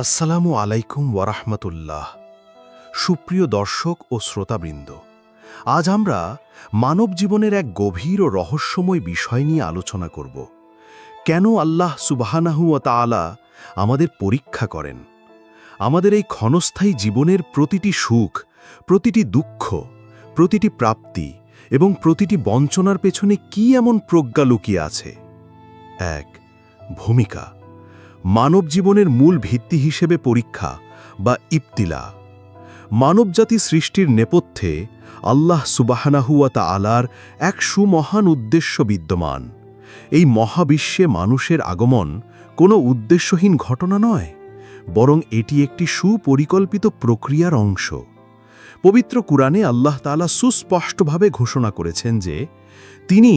আসসালামু আলাইকুম ওয়ারাহমাতুল্লাহ। সুপ্রিয় দর্শক ও শ্রোতাবৃন্দ, আজ আমরা মানব জীবনের এক গভীর ও রহস্যময় বিষয় নিয়ে আলোচনা করব। কেন আল্লাহ সুবহানাহু ওয়া তাআলা আমাদের পরীক্ষা করেন? আমাদের এই ক্ষণস্থায়ী জীবনের প্রতিটি সুখ, প্রতিটি দুঃখ, প্রতিটি প্রাপ্তি এবং প্রতিটি বঞ্চনার পেছনে কি এমন প্রজ্ঞা লুকিয়ে আছে? ১. ভূমিকা। মানব জীবনের মূল ভিত্তি হিসেবে পরীক্ষা বা ইবতিলা। মানবজাতি সৃষ্টির নেপথ্যে আল্লাহ সুবহানাহু ওয়া তাআলার এক সুমহান উদ্দেশ্য বিদ্যমান। এই মহাবিশ্বে মানুষের আগমন কোনো উদ্দেশ্যহীন ঘটনা নয়, বরং এটি একটি সুপরিকল্পিত প্রক্রিয়ার অংশ। পবিত্র কুরআনে আল্লাহ তাআলা সুস্পষ্টভাবে ঘোষণা করেছেন যে তিনি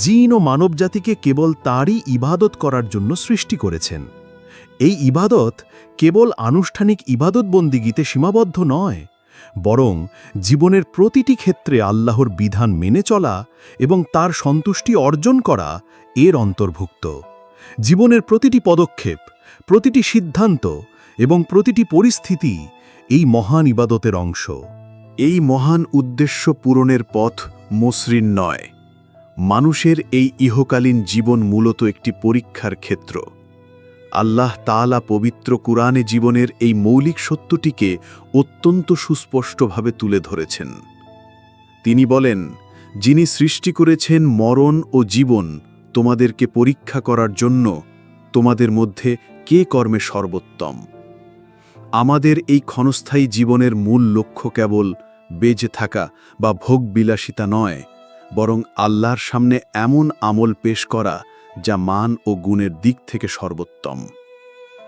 জিন ও মানবজাতিকে কেবল তাঁরই ইবাদত করার জন্য সৃষ্টি করেছেন। এই ইবাদত কেবল আনুষ্ঠানিক ইবাদত বন্দিগিতে সীমাবদ্ধ নয়, বরং জীবনের প্রতিটি ক্ষেত্রে আল্লাহর বিধান মেনে চলা এবং তার সন্তুষ্টি অর্জন করা এর অন্তর্ভুক্ত। জীবনের প্রতিটি পদক্ষেপ, প্রতিটি সিদ্ধান্ত এবং প্রতিটি পরিস্থিতি এই মহান ইবাদতের অংশ। এই মহান উদ্দেশ্য পূরণের পথ মসৃণ নয়। মানুষের এই ইহকালীন জীবন মূলত একটি পরীক্ষার ক্ষেত্র। আল্লাহ তাআলা পবিত্র কুরআনে জীবনের এই মৌলিক সত্যটিকে অত্যন্ত সুস্পষ্টভাবে তুলে ধরেছেন। তিনি বলেন, যিনি সৃষ্টি করেছেন মরণ ও জীবন তোমাদেরকে পরীক্ষা করার জন্য, তোমাদের মধ্যে কে কর্মে সর্বোত্তম। আমাদের এই ক্ষণস্থায়ী জীবনের মূল লক্ষ্য কেবল বেঁচে থাকা বা ভোগবিলাসিতা নয়, বরং আল্লাহর সামনে এমন আমল পেশ করা যা মান ও গুণের দিক থেকে সর্বোত্তম।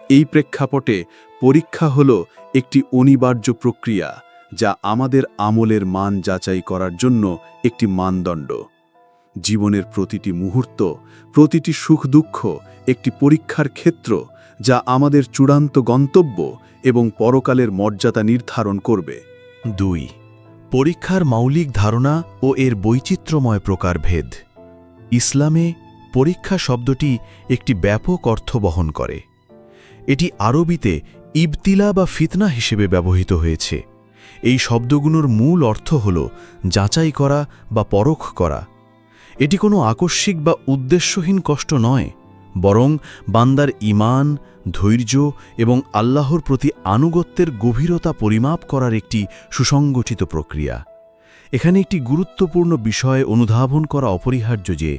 এই প্রেক্ষাপটে পরীক্ষা হল একটি অনিবার্য প্রক্রিয়া, যা আমাদের আমলের মান যাচাই করার জন্য একটি মানদণ্ড। জীবনের প্রতিটি মুহূর্ত, প্রতিটি সুখ দুঃখ একটি পরীক্ষার ক্ষেত্র, যা আমাদের চূড়ান্ত গন্তব্য এবং পরকালের মর্যাদা নির্ধারণ করবে। ২. পরীক্ষার মৌলিক ধারণা ও এর বৈচিত্র্যময় প্রকারভেদ। ইসলামে পরীক্ষা শব্দটি একটি ব্যাপক অর্থ বহন করে। এটি আরবিতে ইবতিলা বা ফিতনা হিসেবে ব্যবহৃত হয়েছে। এই শব্দগুলোর মূল অর্থ হল যাচাই করা বা পরখ করা। এটি কোনো আকস্মিক বা উদ্দেশ্যহীন কষ্ট নয়, বরং বান্দার ঈমান, ধৈর্য এবং আল্লাহর প্রতি আনুগত্যের গভীরতা পরিমাপ করার একটি সুসংগঠিত প্রক্রিয়া। এখানে একটি গুরুত্বপূর্ণ বিষয় অনুধাবন করা অপরিহার্য যে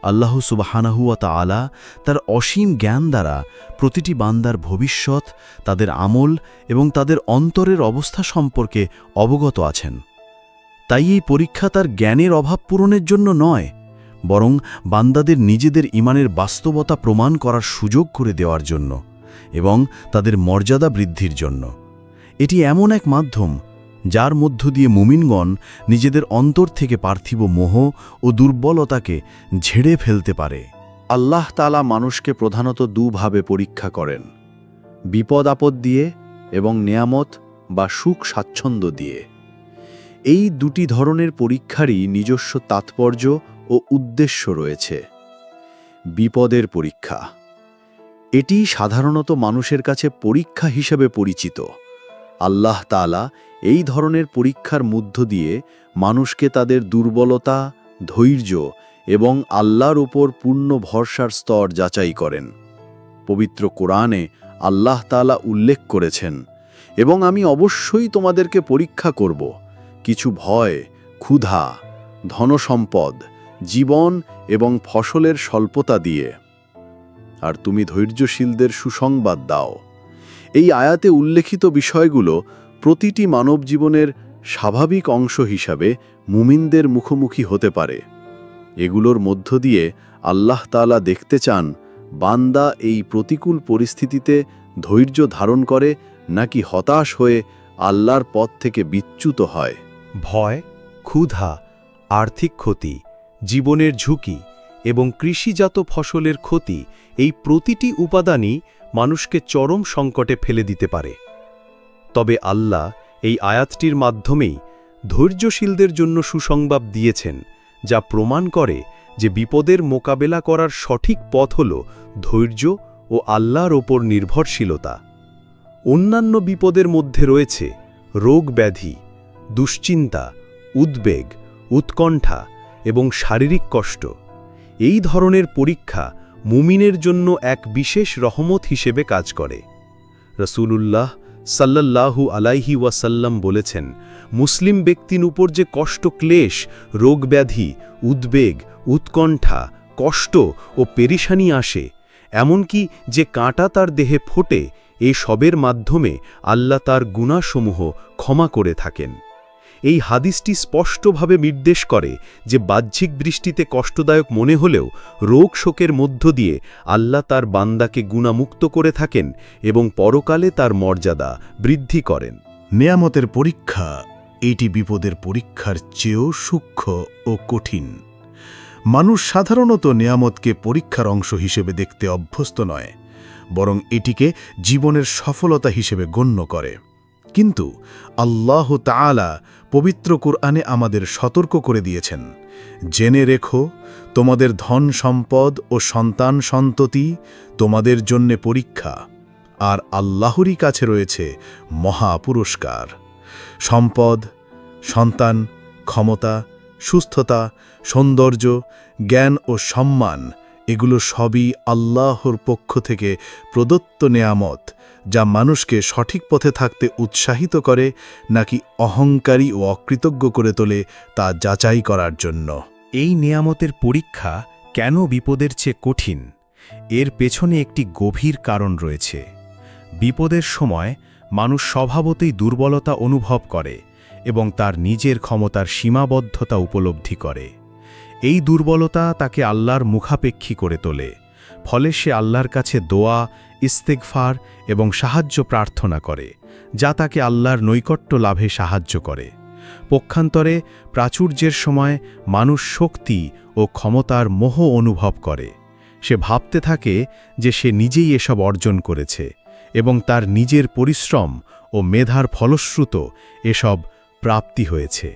আল্লাহ সুবহানাহু ওয়া তাআলা তার অসীম জ্ঞান দ্বারা প্রতিটি বান্দার ভবিষ্যৎ, তাদের আমল এবং তাদের অন্তরের অবস্থা সম্পর্কে অবগত আছেন। তাই এই পরীক্ষা তার জ্ঞানের অভাব পূরণের জন্য নয়, বরং বান্দাদের নিজেদের ঈমানের বাস্তবতা প্রমাণ করার সুযোগ করে দেওয়ার জন্য এবং তাদের মর্যাদা বৃদ্ধির জন্য। এটি এমন এক মাধ্যম যার মধ্য দিয়ে মুমিনগণ নিজেদের অন্তর থেকে পার্থিব মোহ ও দুর্বলতাকে ঝেড়ে ফেলতে পারে। আল্লাহ তাআলা মানুষকে প্রধানত দুভাবে পরীক্ষা করেন: বিপদ আপদ দিয়ে এবং নেয়ামত বা সুখ স্বাচ্ছন্দ্য দিয়ে। এই দুটি ধরনের পরীক্ষারই নিজস্ব তাৎপর্য ও উদ্দেশ্য রয়েছে। বিপদের পরীক্ষা, এটি সাধারণত মানুষের কাছে পরীক্ষা হিসেবে পরিচিত। আল্লাহ তাআলা এই ধরনের পরীক্ষার মধ্য দিয়ে মানুষকে তাদের দুর্বলতা, ধৈর্য এবং আল্লাহর উপর পূর্ণ ভরসার স্তর যাচাই করেন। পবিত্র কোরআনে আল্লাহ তাআলা উল্লেখ করেছেন, এবং আমি অবশ্যই তোমাদেরকে পরীক্ষা করব কিছু ভয়, ক্ষুধা, ধনসম্পদ, জীবন এবং ফসলের স্বল্পতা দিয়ে, আর তুমি ধৈর্যশীলদের সুসংবাদ দাও। এই আয়াতে উল্লেখিত বিষয়গুলো প্রতিটি মানব জীবনের স্বাভাবিক অংশ হিসাবে মুমিনদের মুখোমুখি হতে পারে। এগুলোর মধ্য দিয়ে আল্লাহ তাআলা দেখতে চান বান্দা এই প্রতিকূল পরিস্থিতিতে ধৈর্য ধারণ করে নাকি হতাশ হয়ে আল্লাহর পথ থেকে বিচ্যুত হয়। ভয়, ক্ষুধা, আর্থিক ক্ষতি, জীবনের ঝুঁকি এবং কৃষিজাত ফসলের ক্ষতি, এই প্রতিটি উপাদানই মানুষকে চরম সংকটে ফেলে দিতে পারে। তবে আল্লাহ এই আয়াতটির মাধ্যমেই ধৈর্যশীলদের জন্য সুসংবাদ দিয়েছেন, যা প্রমাণ করে যে বিপদের মোকাবেলা করার সঠিক পথ হল ধৈর্য ও আল্লাহর ওপর নির্ভরশীলতা। অন্যান্য বিপদের মধ্যে রয়েছে রোগ ব্যাধি, দুশ্চিন্তা, উদ্বেগ, উৎকণ্ঠা এবং শারীরিক কষ্ট। এই ধরনের পরীক্ষা মুমিনের জন্য এক বিশেষ রহমত হিসেবে কাজ করে। রাসূলুল্লাহ সাল্লাল্লাহু আলাইহি ওয়াসাল্লাম বলেছেন, মুসলিম ব্যক্তির উপর যে কষ্ট, ক্লেশ, রোগব্যাধি, উদ্বেগ, উৎকণ্ঠা, কষ্ট ও পেরেশানি আসে, এমনকি যে কাঁটা তার দেহে ফোটে, এই সবের মাধ্যমে আল্লাহ তার গুনাহসমূহ ক্ষমা করে থাকেন। এই হাদিসটি স্পষ্টভাবে নির্দেশ করে যে বাহ্যিক দৃষ্টিতে কষ্টদায়ক মনে হলেও রোগ শোকের মধ্য দিয়ে আল্লাহ তার বান্দাকে গুনাহমুক্ত করে থাকেন এবং পরকালে তার মর্যাদা বৃদ্ধি করেন। নেয়ামতের পরীক্ষা এটি বিপদের পরীক্ষার চেয়েও সূক্ষ্ম ও কঠিন। মানুষ সাধারণত নেয়ামতকে পরীক্ষার অংশ হিসেবে দেখতে অভ্যস্ত নয়, বরং এটিকে জীবনের সফলতা হিসেবে গণ্য করে। কিন্তু আল্লাহ তাআলা পবিত্র কুরআনে আমাদের সতর্ক করে দিয়েছেন, জেনে রেখো, তোমাদের ধন সম্পদ ও সন্তান সন্ততি তোমাদের জন্যে পরীক্ষা, আর আল্লাহরই কাছে রয়েছে মহা পুরস্কার। সম্পদ, সন্তান, ক্ষমতা, সুস্থতা, সৌন্দর্য, জ্ঞান ও সম্মান এগুলো সবই আল্লাহর পক্ষ থেকে প্রদত্ত নেয়ামত, যা মানুষকে সঠিক পথে থাকতে উৎসাহিত করে নাকি অহংকারী ও অকৃতজ্ঞ করে তোলে তা যাচাই করার জন্য। এই নেয়ামতের পরীক্ষা কেন বিপদের চেয়ে কঠিন? এর পেছনে একটি গভীর কারণ রয়েছে। বিপদের সময় মানুষ স্বভাবতই দুর্বলতা অনুভব করে এবং তার নিজের ক্ষমতার সীমাবদ্ধতা উপলব্ধি করে। এই দুর্বলতা তাকে আল্লাহর মুখাপেক্ষী করে তোলে, ফলে সে আল্লাহর কাছে দোয়া, ইস্তেগফার এবং সাহায্য প্রার্থনা করে, যা তাকে আল্লাহর নৈকট্য লাভে সাহায্য করে। পক্ষান্তরে প্রাচুর্যের সময় মানুষ শক্তি ও ক্ষমতার মোহ অনুভব করে। সে ভাবতে থাকে যে সে নিজেই এসব অর্জন করেছে এবং তার নিজের পরিশ্রম ও মেধার ফলশ্রুত এসব প্রাপ্তি হয়েছে।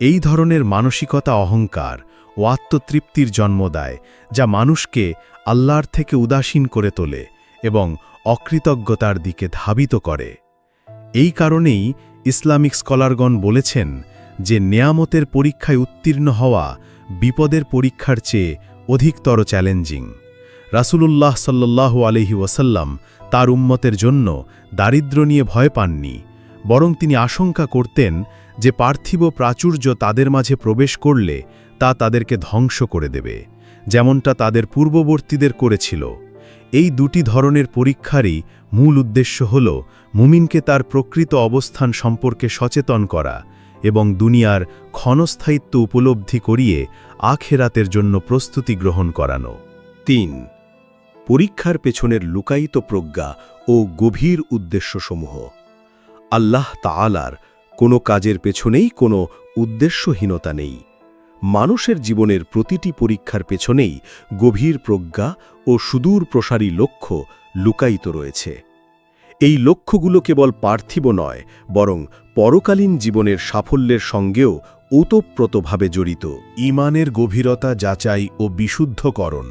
এই ধরনের মানসিকতা অহংকার ও আত্মতৃপ্তির জন্ম দেয়, যা মানুষকে আল্লাহর থেকে উদাসীন করে তোলে এবং অকৃতজ্ঞতার দিকে ধাবিত করে। এই কারণেই ইসলামিক স্কলারগণ বলেছেন যে নেয়ামতের পরীক্ষায় উত্তীর্ণ হওয়া বিপদের পরীক্ষার চেয়ে অধিকতর চ্যালেঞ্জিং। রাসূলুল্লাহ সাল্লাল্লাহু আলাইহি ওয়াসাল্লাম তার উম্মতের জন্য দারিদ্র্য নিয়ে ভয় পাননি, বরং তিনি আশঙ্কা করতেন যে পার্থিব প্রাচুর্য তাদের মাঝে প্রবেশ করলে তা তাদেরকে ধ্বংস করে দেবে, যেমনটা তাদের পূর্ববর্তীদের করেছিল। এই দুটি ধরনের পরীক্ষারই মূল উদ্দেশ্য হল মুমিনকে তার প্রকৃত অবস্থান সম্পর্কে সচেতন করা এবং দুনিয়ার ক্ষণস্থায়িত্ব উপলব্ধি করিয়ে আখিরাতের জন্য প্রস্তুতি গ্রহণ করানো। ৩. পরীক্ষার পেছনের লুকায়িত প্রজ্ঞা ও গভীর উদ্দেশ্যসমূহ। আল্লাহ তাআলার কোনো কাজের পেছনেই কোনো উদ্দেশ্যহীনতা নেই। মানুষের জীবনের প্রতিটি পরীক্ষার পেছনেই গভীর প্রজ্ঞা ও সুদূর প্রসারী লক্ষ্য লুকায়িত রয়েছে। এই লক্ষ্যগুলো কেবল পার্থিব নয়, বরং পরকালীন জীবনের সাফল্যের সঙ্গেও ওতপ্রোতভাবে জড়িত। ঈমানের গভীরতা যাচাই ও বিশুদ্ধকরণ।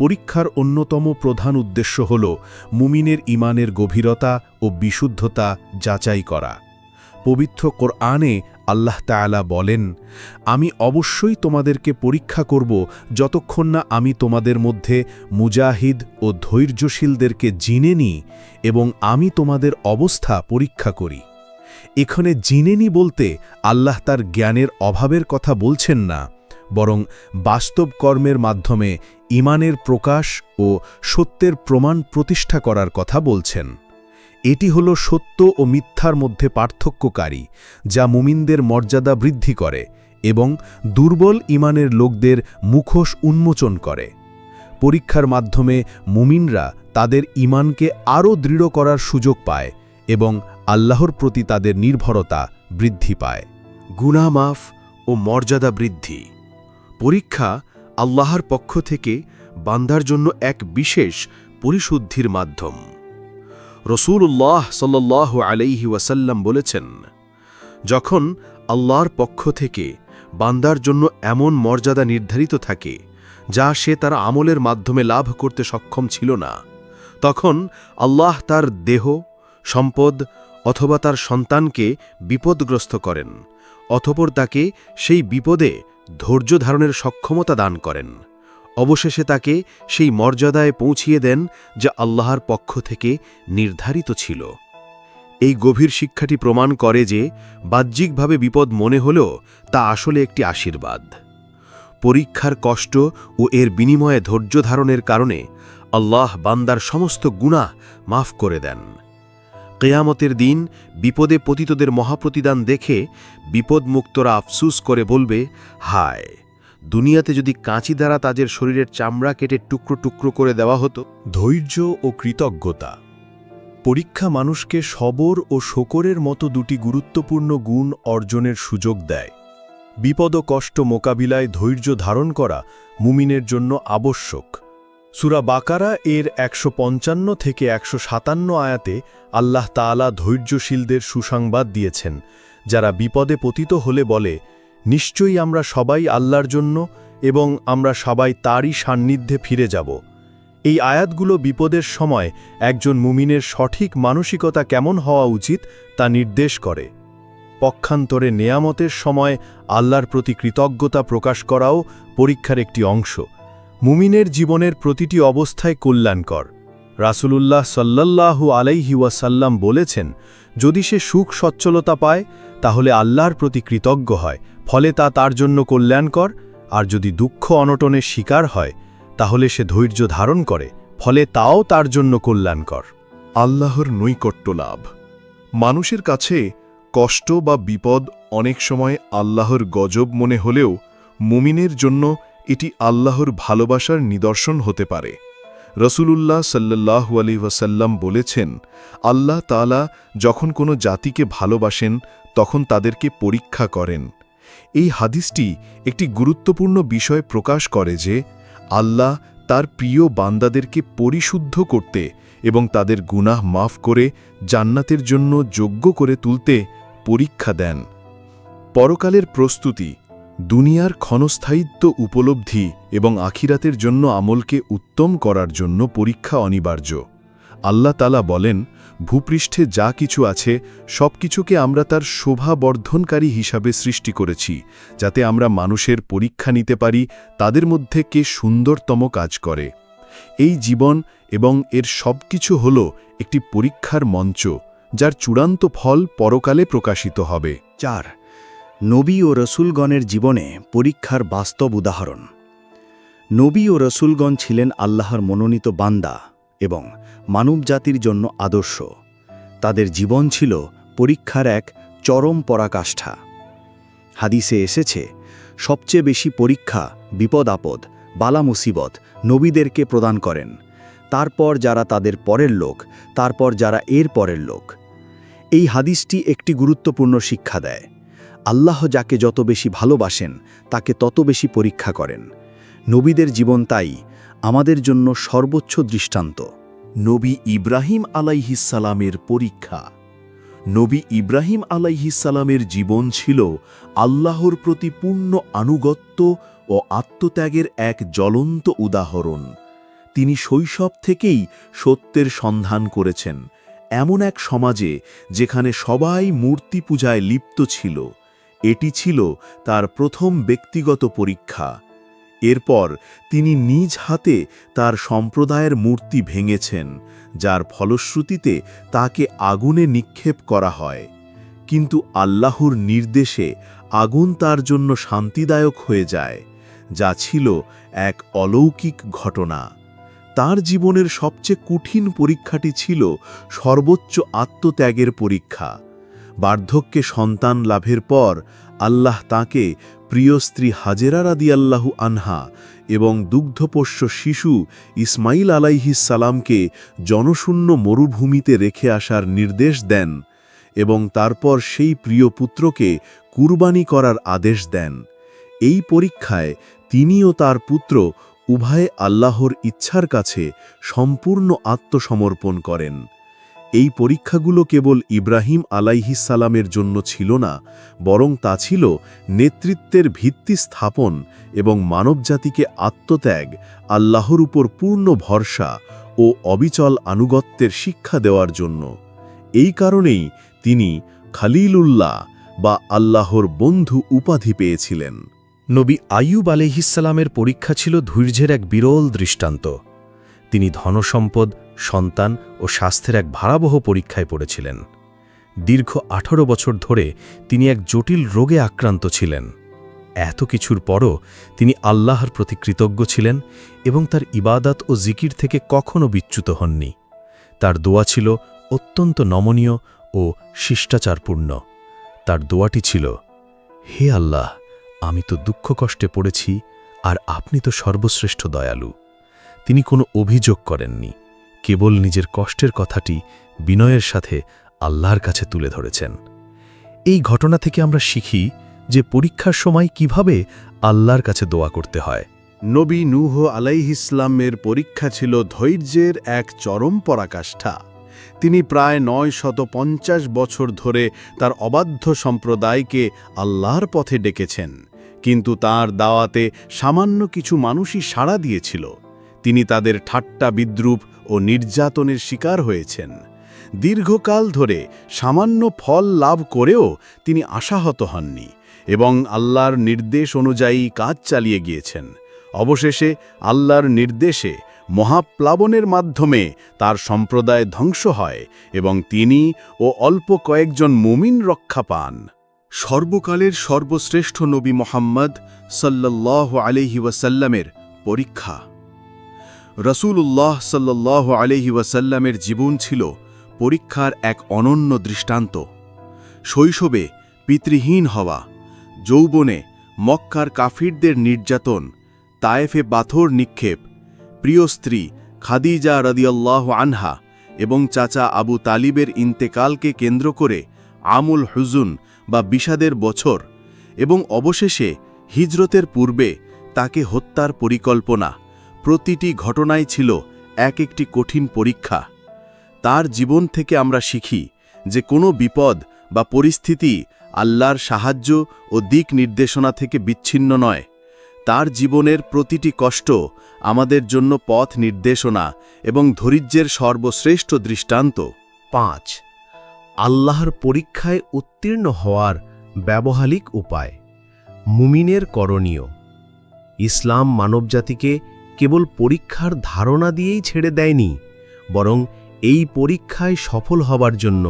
পরীক্ষার অন্যতম প্রধান উদ্দেশ্য হল মুমিনের ঈমানের গভীরতা ও বিশুদ্ধতা যাচাই করা। পবিত্র কোরআনে আল্লাহ তাআলা বলেন, আমি অবশ্যই তোমাদেরকে পরীক্ষা করব যতক্ষণ না আমি তোমাদের মধ্যে মুজাহিদ ও ধৈর্যশীলদেরকে জিনে নিই এবং আমি তোমাদের অবস্থা পরীক্ষা করি। এখানে জিনে নি বলতে আল্লাহ তার জ্ঞানের অভাবের কথা বলছেন না, বরং বাস্তব কর্মের মাধ্যমে ঈমানের প্রকাশ ও সত্যের প্রমাণ প্রতিষ্ঠা করার কথা বলছেন। এটি হল সত্য ও মিথ্যার মধ্যে পার্থক্যকারী, যা মুমিনদের মর্যাদা বৃদ্ধি করে এবং দুর্বল ঈমানের লোকদের মুখোশ উন্মোচন করে। পরীক্ষার মাধ্যমে মুমিনরা তাদের ঈমানকে আরও দৃঢ় করার সুযোগ পায় এবং আল্লাহর প্রতি তাদের নির্ভরতা বৃদ্ধি পায়। গুনাহ মাফ ও মর্যাদা বৃদ্ধি। পরীক্ষা আল্লাহর পক্ষ থেকে বান্দার জন্য এক বিশেষ পরিশুদ্ধির মাধ্যম। রাসূলুল্লাহ সাল্লাল্লাহু আলাইহি ওয়াসাল্লাম বলেছেন, যখন আল্লাহর পক্ষ থেকে বান্দার জন্য এমন মর্যাদা নির্ধারিত থাকে যা সে তার আমলের মাধ্যমে লাভ করতে সক্ষম ছিল না, তখন আল্লাহ তার দেহ, সম্পদ অথবা তার সন্তানকে বিপদগ্রস্ত করেন, অতঃপর তাকে সেই বিপদে ধৈর্য ধারণের সক্ষমতা দান করেন। অবশেষে তাকে সেই মর্যাদায় পৌঁছিয়ে দেন যা আল্লাহর পক্ষ থেকে নির্ধারিত ছিল। এই গভীর শিক্ষাটি প্রমাণ করে যে বাহ্যিকভাবে বিপদ মনে হলেও তা আসলে একটি আশীর্বাদ। পরীক্ষার কষ্ট ও এর বিনিময়ে ধৈর্য ধারণের কারণে আল্লাহ বান্দার সমস্ত গুনাহ মাফ করে দেন। কিয়ামতের দিন বিপদে পতিতদের মহাপ্রতিদান দেখে বিপদমুক্তরা আফসুস করে বলবে, হায়, দুনিয়াতে যদি কাঁচি দ্বারা তাদের শরীরের চামড়া কেটে টুকরো টুকরো করে দেওয়া হতো। ধৈর্য ও কৃতজ্ঞতা। পরীক্ষা মানুষকে সবর ও শকরের মতো দুটি গুরুত্বপূর্ণ গুণ অর্জনের সুযোগ দেয়। বিপদ ও কষ্ট মোকাবিলায় ধৈর্য ধারণ করা মুমিনের জন্য আবশ্যক। সূরা বাকারা এর ১৫৫ থেকে ১৫৭ আয়াতে আল্লাহ তাআলা ধৈর্যশীলদের সুসংবাদ দিয়েছেন, যারা বিপদে পতিত হলে বলে, নিশ্চয়ই আমরা সবাই আল্লাহর জন্য এবং আমরা সবাই তারই সান্নিধ্যে ফিরে যাব। এই আয়াতগুলো বিপদের সময় একজন মুমিনের সঠিক মানসিকতা কেমন হওয়া উচিত তা নির্দেশ করে। পক্ষান্তরে নেয়ামতের সময় আল্লাহর প্রতি কৃতজ্ঞতা প্রকাশ করাও পরীক্ষার একটি অংশ। মুমিনের জীবনের প্রতিটি অবস্থায় কল্যাণকর। রাসূলুল্লাহ সাল্লাল্লাহু আলাইহি ওয়াসাল্লাম বলেছেন, যদি সে সুখ সচ্ছলতা পায় তাহলে আল্লাহর প্রতি কৃতজ্ঞ হয়, ফলে তা তার জন্য কল্যাণকর, আর যদি দুঃখ অনটনের শিকার হয় তাহলে সে ধৈর্য ধারণ করে, ফলে তাও তার জন্য কল্যাণকর। আল্লাহর নৈকট্য লাভ। মানুষের কাছে কষ্ট বা বিপদ অনেক সময় আল্লাহর গজব মনে হলেও মুমিনের জন্য এটি আল্লাহর ভালোবাসার নিদর্শন হতে পারে। রাসূলুল্লাহ সাল্লাল্লাহু আলাইহি ওয়াসাল্লাম বলেছেন, আল্লাহ তাআলা যখন কোনো জাতিকে ভালোবাসেন তখন তাদেরকে পরীক্ষা করেন। এই হাদিসটি একটি গুরুত্বপূর্ণ বিষয় প্রকাশ করে যে আল্লাহ তার প্রিয় বান্দাদেরকে পরিশুদ্ধ করতে এবং তাদের গুনাহ মাফ করে জান্নাতের জন্য যোগ্য করে তুলতে পরীক্ষা দেন। পরকালের প্রস্তুতি, দুনিয়ার ক্ষণস্থায়িত্ব উপলব্ধি এবং আখিরাতের জন্য আমলকে উত্তম করার জন্য পরীক্ষা অনিবার্য। আল্লাহ তাআলা বলেন, ভূপৃষ্ঠে যা কিছু আছে সবকিছুকে আমরা তার শোভা বর্ধনকারী হিসাবে সৃষ্টি করেছি, যাতে আমরা মানুষের পরীক্ষা নিতে পারি তাদের মধ্যে কে সুন্দরতম কাজ করে। এই জীবন এবং এর সবকিছু হল একটি পরীক্ষার মঞ্চ, যার চূড়ান্ত ফল পরকালে প্রকাশিত হবে। ৪. নবী ও রসুলগণের জীবনে পরীক্ষার বাস্তব উদাহরণ। নবী ও রসুলগণ ছিলেন আল্লাহর মনোনীত বান্দা এবং মানবজাতির জন্য আদর্শ। তাদের জীবন ছিল পরীক্ষার এক চরম পরাকাষ্ঠা। হাদিসে এসেছে, সবচেয়ে বেশি পরীক্ষা, বিপদ আপদ, বালা মুসিবত নবীদেরকে প্রদান করেন, তারপর যারা তাদের পরের লোক, তারপর যারা এর পরের লোক। এই হাদিসটি একটি গুরুত্বপূর্ণ শিক্ষা দেয়। আল্লাহ যাকে যত বেশি ভালোবাসেন তাকে তত বেশি পরীক্ষা করেন। নবীদের জীবন তাই আমাদের জন্য সর্বোচ্চ দৃষ্টান্ত। নবী ইব্রাহিম আলাইহিসসালামের পরীক্ষা। নবী ইব্রাহিম আলাইহিসসালামের জীবন ছিল আল্লাহর প্রতি পূর্ণ আনুগত্য ও আত্মত্যাগের এক জ্বলন্ত উদাহরণ। তিনি শৈশব থেকেই সত্যের সন্ধান করেছেন, এমন এক সমাজে যেখানে সবাই মূর্তি পূজায় লিপ্ত ছিল। এটি ছিল তার প্রথম ব্যক্তিগত পরীক্ষা। এরপর তিনি নিজ হাতে তার সম্প্রদায়ের মূর্তি ভেঙেছেন, যার ফলশ্রুতিতে তাকে আগুনে নিক্ষেপ করা হয়। কিন্তু আল্লাহর নির্দেশে আগুন তার জন্য শান্তিদায়ক হয়ে যায়, যা ছিল এক অলৌকিক ঘটনা। তার জীবনের সবচেয়ে কঠিন পরীক্ষাটি ছিল সর্বোচ্চ আত্মত্যাগের পরীক্ষা। বার্ধক্যে সন্তান লাভের পর আল্লাহ তাঁকে প্রিয় স্ত্রী হাজেরা রাদিয়াল্লাহু আনহা এবং দুগ্ধপোষ্য শিশু ইসমাইল আলাইহিসসালামকে জনশূন্য মরুভূমিতে রেখে আসার নির্দেশ দেন এবং তারপর সেই প্রিয় পুত্রকে কুরবানি করার আদেশ দেন। এই পরীক্ষায় তিনি ও তার পুত্র উভয়ে আল্লাহর ইচ্ছার কাছে সম্পূর্ণ আত্মসমর্পণ করেন। এই পরীক্ষাগুলো কেবল ইব্রাহিম আলাইহিসসালামের জন্য ছিল না, বরং তা ছিল নেতৃত্বের ভিত্তি স্থাপন এবং মানবজাতিকে আত্মত্যাগ, আল্লাহর উপর পূর্ণ ভরসা ও অবিচল আনুগত্যের শিক্ষা দেওয়ার জন্য। এই কারণেই তিনি খালিলুল্লাহ বা আল্লাহর বন্ধু উপাধি পেয়েছিলেন। নবী আইয়ুব আলাইহিসসালামের পরীক্ষা ছিল ধৈর্যের এক বিরল দৃষ্টান্ত। তিনি ধনসম্পদ, সন্তান ও স্বাস্থ্যের এক ভয়াবহ পরীক্ষায় পড়েছিলেন। দীর্ঘ 18 বছর ধরে তিনি এক জটিল রোগে আক্রান্ত ছিলেন। এত কিছুর পরও তিনি আল্লাহর প্রতি কৃতজ্ঞ ছিলেন এবং তার ইবাদত ও জিকির থেকে কখনো বিচ্যুত হননি। তার দোয়া ছিল অত্যন্ত নমনীয় ও শিষ্টাচারপূর্ণ। তার দোয়াটি ছিল, হে আল্লাহ, আমি তো দুঃখ কষ্টে পড়েছি, আর আপনি তো সর্বশ্রেষ্ঠ দয়ালু। তিনি কোনো অভিযোগ করেননি, কেবল নিজের কষ্টের কথাটি বিনয়ের সাথে আল্লাহর কাছে তুলে ধরেছেন। এই ঘটনা থেকে আমরা শিখি যে পরীক্ষার সময় কিভাবে আল্লাহর কাছে দোয়া করতে হয়। নবী নূহ আলাইহিসসালামের পরীক্ষা ছিল ধৈর্যের এক চরম পরাকাষ্ঠা। তিনি প্রায় 950 বছর ধরে তার অবাধ্য সম্প্রদায়কে আল্লাহর পথে ডেকেছেন, কিন্তু তার দাওয়াতে সামান্য কিছু মানুষই সাড়া দিয়েছিল। তিনি তাদের ঠাট্টা, বিদ্রূপ ও নির্যাতনের শিকার হয়েছেন। দীর্ঘকাল ধরে সামান্য ফল লাভ করেও তিনি আশাহত হননি এবং আল্লাহর নির্দেশ অনুযায়ী কাজ চালিয়ে গিয়েছেন। অবশেষে আল্লাহর নির্দেশে মহাপ্লাবনের মাধ্যমে তার সম্প্রদায় ধ্বংস হয় এবং তিনি ও অল্প কয়েকজন মুমিন রক্ষা পান। সর্বকালের সর্বশ্রেষ্ঠ নবী মুহাম্মদ সাল্লাল্লাহু আলাইহি ওয়াসাল্লামের পরীক্ষা। রাসূলুল্লাহ সাল্লাল্লাহু আলাইহি ওয়াসাল্লামের জীবন ছিল পরীক্ষার এক অনন্য দৃষ্টান্ত। শৈশবে পিতৃহীন হওয়া, যৌবনে মক্কার কাফিরদের নির্যাতন, তায়েফে পাথর নিক্ষেপ, প্রিয় স্ত্রী খাদিজা রাদিয়াল্লাহু আনহা এবং চাচা আবু তালিবের ইন্তেকালকে কেন্দ্র করে আমুল হুজুন বা বিষাদের বছর, এবং অবশেষে হিজরতের পূর্বে তাকে হত্যার পরিকল্পনা, প্রতিটি ঘটনাই ছিল এক একটি কঠিন পরীক্ষা। তার জীবন থেকে আমরা শিখি যে কোনো বিপদ বা পরিস্থিতি আল্লাহর সাহায্য ও দিক নির্দেশনা থেকে বিচ্ছিন্ন নয়। তার জীবনের প্রতিটি কষ্ট আমাদের জন্য পথ নির্দেশনা এবং ধৈর্যের সর্বশ্রেষ্ঠ দৃষ্টান্ত। 5. আল্লাহর পরীক্ষায় উত্তীর্ণ হওয়ার ব্যবহারিক উপায়। মুমিনের করণীয়। ইসলাম মানবজাতিকে কেবল পরীক্ষার ধারণা দিয়েই ছেড়ে দেয়নি, বরং এই পরীক্ষায় সফল হবার জন্য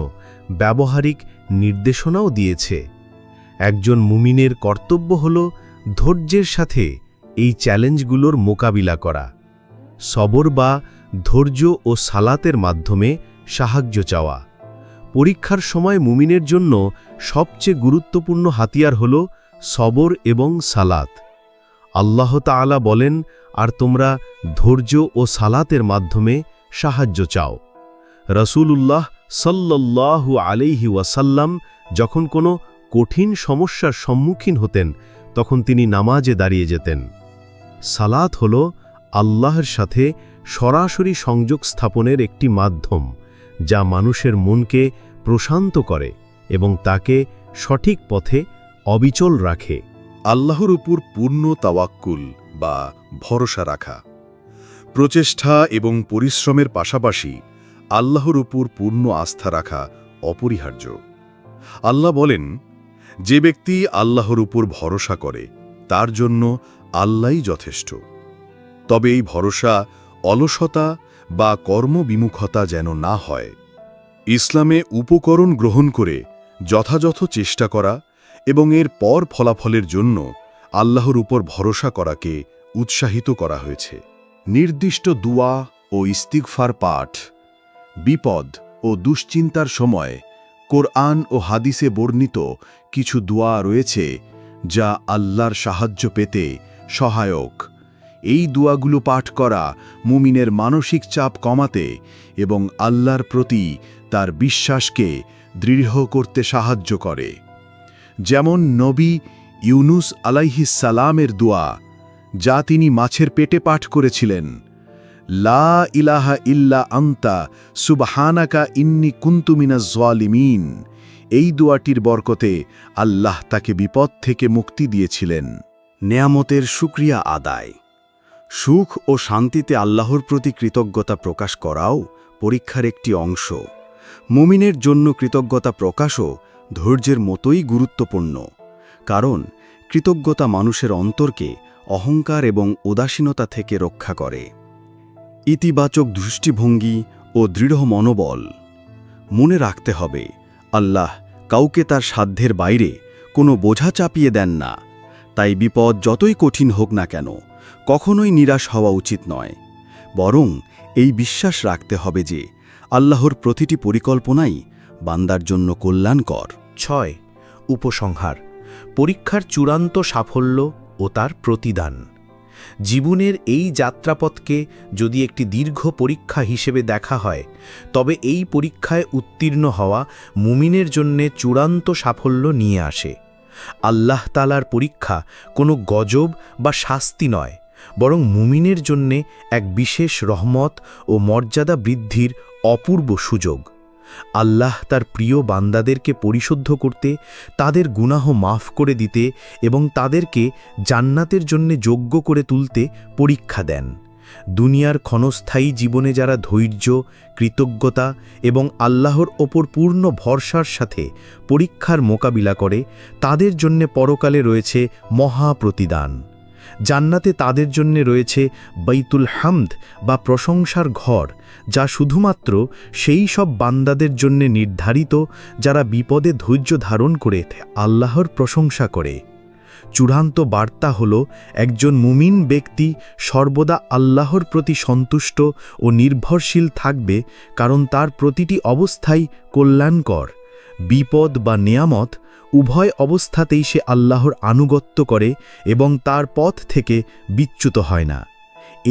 ব্যবহারিক নির্দেশনাও দিয়েছে। একজন মুমিনের কর্তব্য হল ধৈর্যের সাথে এই চ্যালেঞ্জগুলোর মোকাবিলা করা। সবর বা ধৈর্য ও সালাতের মাধ্যমে সাহায্য চাওয়া। পরীক্ষার সময় মুমিনের জন্য সবচেয়ে গুরুত্বপূর্ণ হাতিয়ার হল সবর এবং সালাত। আল্লাহ তাআলা বলেন, আর তোমরা ধৈর্য ও সালাতের মাধ্যমে সাহায্য চাও। রাসূলুল্লাহ সাল্লাল্লাহু আলাইহি ওয়াসাল্লাম যখন কোনো কঠিন সমস্যার সম্মুখীন হতেন, তখন তিনি নামাজে দাঁড়িয়ে যেতেন। সালাত হল আল্লাহর সাথে সরাসরি সংযোগ স্থাপনের একটি মাধ্যম, যা মানুষের মনকে প্রশান্ত করে এবং তাকে সঠিক পথে অবিচল রাখে। আল্লাহর উপর পূর্ণ তাওয়াক্কুল বা ভরসা রাখা। প্রচেষ্টা এবং পরিশ্রমের পাশাপাশি আল্লাহর উপর পূর্ণ আস্থা রাখা অপরিহার্য। আল্লাহ বলেন, যে ব্যক্তি আল্লাহর উপর ভরসা করে তার জন্য আল্লাহই যথেষ্ট। তবে এই ভরসা অলসতা বা কর্মবিমুখতা যেন না হয়। ইসলামে উপকরণ গ্রহণ করে যথাযথ চেষ্টা করা এবং এর পর ফলাফলের জন্য আল্লাহর উপর ভরসা করাকে উৎসাহিত করা হয়েছে। নির্দিষ্ট দুয়া ও ইস্তিগফার পাঠ। বিপদ ও দুশ্চিন্তার সময় কোরআন ও হাদিসে বর্ণিত কিছু দোয়া রয়েছে যা আল্লাহর সাহায্য পেতে সহায়ক। এই দোয়াগুলো পাঠ করা মুমিনের মানসিক চাপ কমাতে এবং আল্লাহর প্রতি তার বিশ্বাসকে দৃঢ় করতে সাহায্য করে। যেমন নবী ইউনুস আলাইহিস সালামের দোয়া, যা তিনি মাছের পেটে পাঠ করেছিলেন, লা ইলাহা ইল্লা আনতা সুবহানাকা ইন্নী কুনতু মিনাজ জালিমিন। এই দোয়াটির বরকতে আল্লাহ তাকে বিপদ থেকে মুক্তি দিয়েছিলেন। নেয়ামতের শুকরিয়া আদায়। সুখ ও শান্তিতে আল্লাহর প্রতি কৃতজ্ঞতা প্রকাশ করাও পরীক্ষার একটি অংশ। মুমিনের জন্য কৃতজ্ঞতা প্রকাশও ধৈর্যের মতোই গুরুত্বপূর্ণ, কারণ কৃতজ্ঞতা মানুষের অন্তরকে অহংকার এবং উদাসীনতা থেকে রক্ষা করে। ইতিবাচক দৃষ্টিভঙ্গি ও দৃঢ় মনোবল। মনে রাখতে হবে, আল্লাহ কাউকে তার সাধ্যের বাইরে কোনো বোঝা চাপিয়ে দেন না। তাই বিপদ যতই কঠিন হোক না কেন, কখনোই নিরাশ হওয়া উচিত নয়, বরং এই বিশ্বাস রাখতে হবে যে আল্লাহর প্রতিটি পরিকল্পনাই বান্দার জন্য কল্যাণকর। 6. উপসংহার: পরীক্ষার চূড়ান্ত সাফল্য ও তার প্রতিদান। জীবনের এই যাত্রাপথকে যদি একটি দীর্ঘ পরীক্ষা হিসেবে দেখা হয়, তবে এই পরীক্ষায় উত্তীর্ণ হওয়া মুমিনের জন্যে চূড়ান্ত সাফল্য নিয়ে আসে। আল্লাহ তাআলার পরীক্ষা কোনো গজব বা শাস্তি নয়, বরং মুমিনের জন্যে এক বিশেষ রহমত ও মর্যাদা বৃদ্ধির অপূর্ব সুযোগ। আল্লাহ তার প্রিয় বান্দাদেরকে পরিশুদ্ধ করতে, তাদের গুনাহ মাফ করে দিতে এবং তাদেরকে জান্নাতের জন্য যোগ্য করে তুলতে পরীক্ষা দেন। দুনিয়ার ক্ষণস্থায়ী জীবনে যারা ধৈর্য, কৃতজ্ঞতা এবং আল্লাহর ওপর পূর্ণ ভরসার সাথে পরীক্ষার মোকাবিলা করে, তাদের জন্য পরকালে রয়েছে মহা প্রতিদান। জান্নাতে তাদের জন্য রয়েছে বাইতুল হামদ বা প্রশংসার ঘর, যা শুধুমাত্র সেই সব বান্দাদের জন্য নির্ধারিত যারা বিপদে ধৈর্য ধারণ করে আল্লাহর প্রশংসা করে। চূড়ান্ত বার্তা হল, একজন মুমিন ব্যক্তি সর্বদা আল্লাহর প্রতি সন্তুষ্ট ও নির্ভরশীল থাকবে, কারণ তার প্রতিটি অবস্থাই কল্যাণকর। বিপদ বা নেয়ামত উভয় অবস্থাতেই সে আল্লাহর আনুগত্য করে এবং তার পথ থেকে বিচ্যুত হয় না।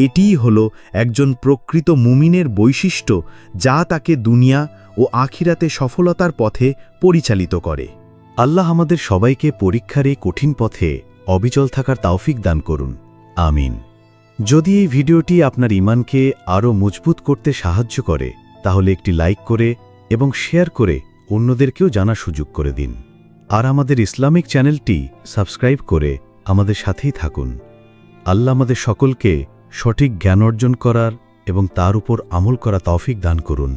এটিই হল একজন প্রকৃত মুমিনের বৈশিষ্ট্য, যা তাকে দুনিয়া ও আখিরাতে সফলতার পথে পরিচালিত করে। আল্লাহ আমাদের সবাইকে পরীক্ষার এই কঠিন পথে অবিচল থাকার তৌফিক দান করুন। আমিন। যদি এই ভিডিওটি আপনার ঈমানকে আরও মজবুত করতে সাহায্য করে, তাহলে একটি লাইক করে এবং শেয়ার করে অন্যদেরকেও জানার সুযোগ করে দিন। আর আমাদের ইসলামিক চ্যানেলটি সাবস্ক্রাইব করে আমাদের সাথেই থাকুন। আল্লাহ আমাদের সকলকে সঠিক জ্ঞান অর্জন করার এবং তার উপর আমল করা তৌফিক দান করুন।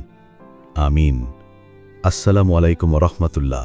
আমিন। আসসালামু আলাইকুম ওয়া রাহমাতুল্লাহ।